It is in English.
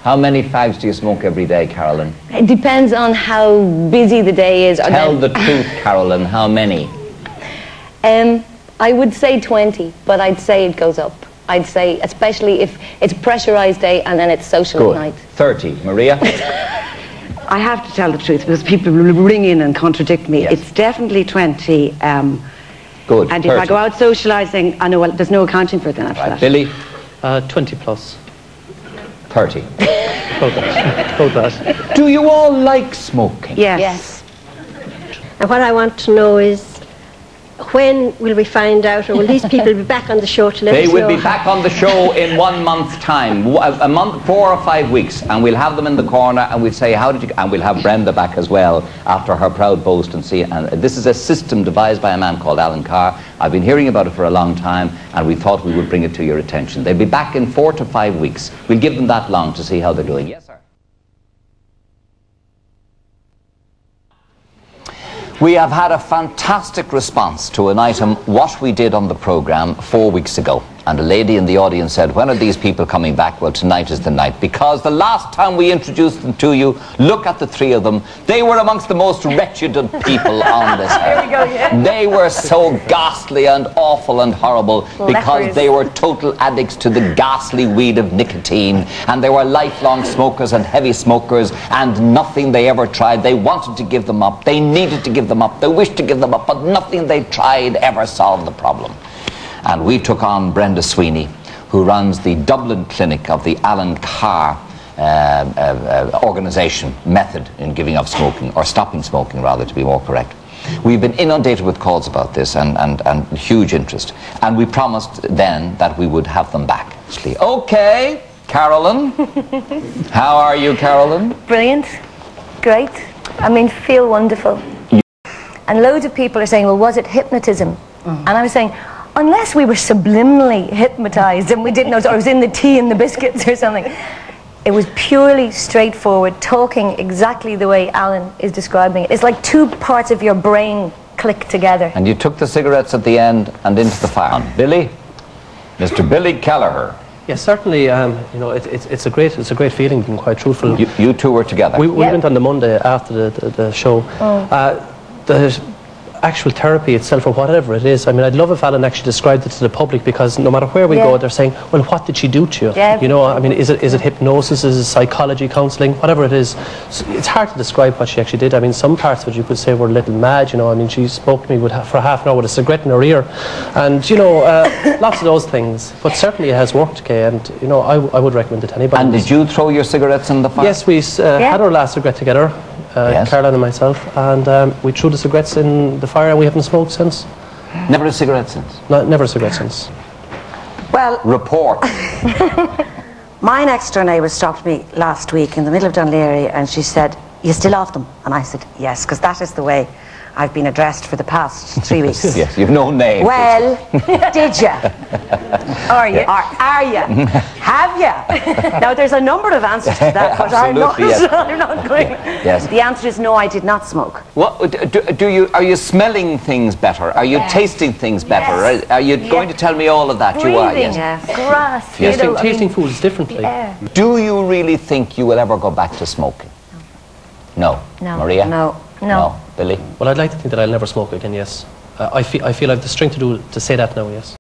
How many fags do you smoke every day, Carolyn? It depends on how busy the day is. Tell the truth, Carolyn, how many? I would say 20, but I'd say it goes up. I'd say, especially if it's a pressurised day and then it's social at night. 30. Maria? I have to tell the truth because people will ring in and contradict me. Yes. It's definitely 20. Good. And 30. if I go out socialising, I know there's no accounting for that. Right. Billy? 20 plus. 30. About that. Do you all like smoking? Yes. And what I want to know is, when will we find out, or will these people be back on the show to let us know? They will be back on the show in 1 month's time, a month, 4 or 5 weeks, and we'll have them in the corner and we'll say, how did you, and we'll have Brenda back as well after her proud boast and see, and this is a system devised by a man called Alan Carr. I've been hearing about it for a long time and we thought we would bring it to your attention. They'll be back in 4 to 5 weeks. We'll give them that long to see how they're doing. Yes, sir. We have had a fantastic response to an item, What We Did on the programme 4 weeks ago. And a lady in the audience said, when are these people coming back? Well, tonight is the night. Because the last time we introduced them to you, look at the 3 of them. They were amongst the most wretched people on this earth. There we go, yeah. They were so ghastly and awful and horrible because they were total addicts to the ghastly weed of nicotine. And they were lifelong smokers and heavy smokers, and nothing they ever tried. They wanted to give them up. They needed to give them up. They wished to give them up, but nothing they tried ever solved the problem. And we took on Brenda Sweeney, who runs the Dublin clinic of the Alan Carr organisation method in giving up smoking, or stopping smoking rather, to be more correct. We've been inundated with calls about this and huge interest. And we promised then that we would have them back. Okay, Carolyn. How are you, Carolyn? Brilliant. Great. I mean, feel wonderful. And loads of people are saying, well, was it hypnotism? And I was saying, unless we were subliminally hypnotized and we didn't know, or it was in the tea and the biscuits or something. It was purely straightforward, talking exactly the way Alan is describing it. It's like 2 parts of your brain click together. And you took the cigarettes at the end and into the fire. Billy? Mr. Billy Kelleher. Yes, certainly. You know, it's a great feeling, being quite truthful. You 2 were together. We went on the Monday after the show. The actual therapy itself, or whatever it is, I mean, I'd love if Alan actually described it to the public, because no matter where we go, they're saying, well, what did she do to you? You know, I mean, is it hypnosis, is it psychology, counselling, whatever it is. It's hard to describe what she actually did. I mean, some parts of it you could say were a little mad, you know. I mean, she spoke to me for half an hour with a cigarette in her ear, and, you know, lots of those things. But certainly it has worked, okay, and, you know, I would recommend it to anybody. And did you throw your cigarettes in the fire? Yes, we had our last cigarette together. Caroline and myself, and we threw the cigarettes in the fire, and we haven't smoked since. Never a cigarette since? No, never a cigarette since. Well, report. My next door neighbour stopped me last week in the middle of Dunleary, and she said, "You still off them?" And I said, "Yes, because that is the way I've been addressed for the past 3 weeks." Yes, you've no name. Well, did you? Are you? Are you? Have you? Now, there's a number of answers to that, but I'm not, I'm not going. Yes. The answer is no, I did not smoke. What are you smelling things better? Are you tasting things better? Are you going to tell me all of that? Breathing, you are, yes. Grass. Yes. You know, Tasting foods differently. Do you really think you will ever go back to smoking? No. No. Maria? No. No. Billy? Well, I'd like to think that I'll never smoke again, yes. I feel I have the strength to say that now, yes.